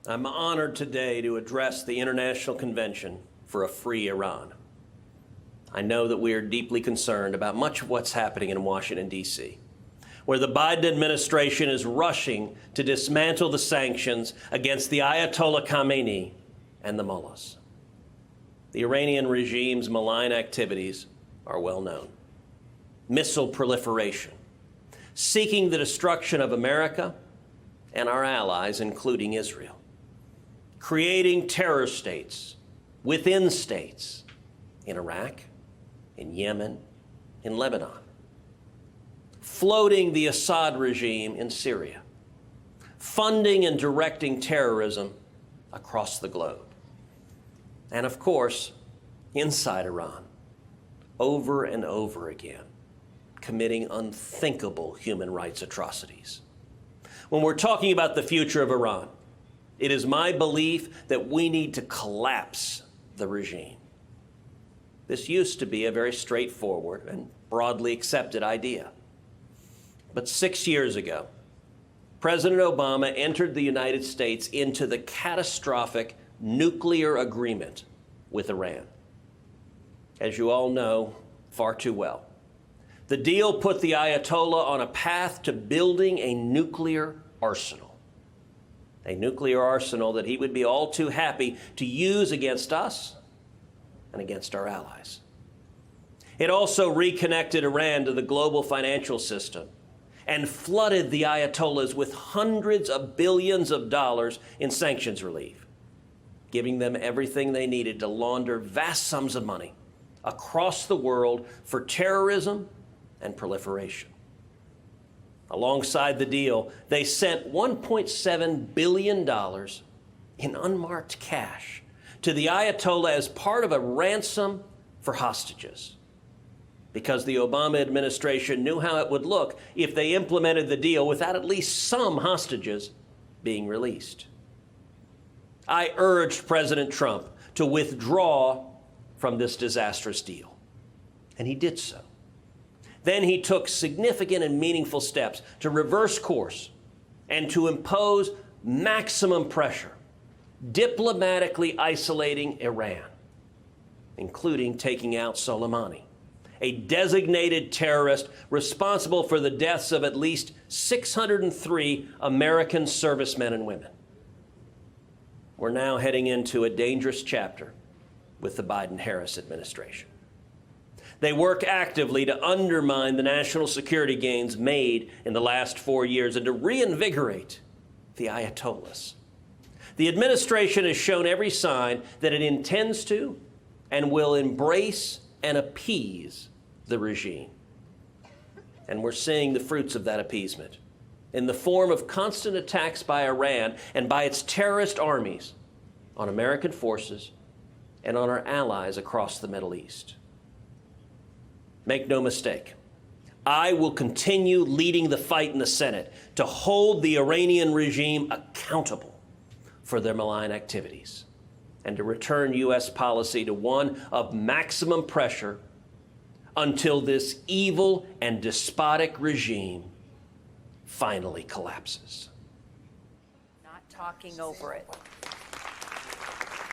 I'm honored today to address the International Convention for a Free Iran. I know that we are deeply concerned about much of what's happening in Washington, D.C., where the Biden administration is rushing to dismantle the sanctions against the Ayatollah Khamenei and the mullahs. The Iranian regime's malign activities are well known. Missile proliferation, seeking the destruction of America and our allies, including Israel. Creating terror states within states in Iraq, in Yemen, in Lebanon. Floating the Assad regime in Syria. Funding and directing terrorism across the globe. And of course, inside Iran, over and over again, committing unthinkable human rights atrocities. When we're talking about the future of Iran, it is my belief that we need to collapse the regime. This used to be a very straightforward and broadly accepted idea. But 6 years ago, President Obama entered the United States into the catastrophic nuclear agreement with Iran. As you all know far too well, the deal put the Ayatollah on a path to building a nuclear arsenal. A nuclear arsenal that he would be all too happy to use against us and against our allies. It also reconnected Iran to the global financial system and flooded the Ayatollahs with hundreds of billions of dollars in sanctions relief, giving them everything they needed to launder vast sums of money across the world for terrorism and proliferation. Alongside the deal, they sent $1.7 billion in unmarked cash to the Ayatollah as part of a ransom for hostages, because the Obama administration knew how it would look if they implemented the deal without at least some hostages being released. I urged President Trump to withdraw from this disastrous deal, and he did so. Then he took significant and meaningful steps to reverse course and to impose maximum pressure, diplomatically isolating Iran, including taking out Soleimani, a designated terrorist responsible for the deaths of at least 603 American servicemen and women. We're now heading into a dangerous chapter with the Biden-Harris administration. They work actively to undermine the national security gains made in the last 4 years and to reinvigorate the Ayatollahs. The administration has shown every sign that it intends to and will embrace and appease the regime. And we're seeing the fruits of that appeasement in the form of constant attacks by Iran and by its terrorist armies on American forces and on our allies across the Middle East. Make no mistake, I will continue leading the fight in the Senate to hold the Iranian regime accountable for their malign activities and to return U.S. policy to one of maximum pressure until this evil and despotic regime finally collapses. Not talking over it.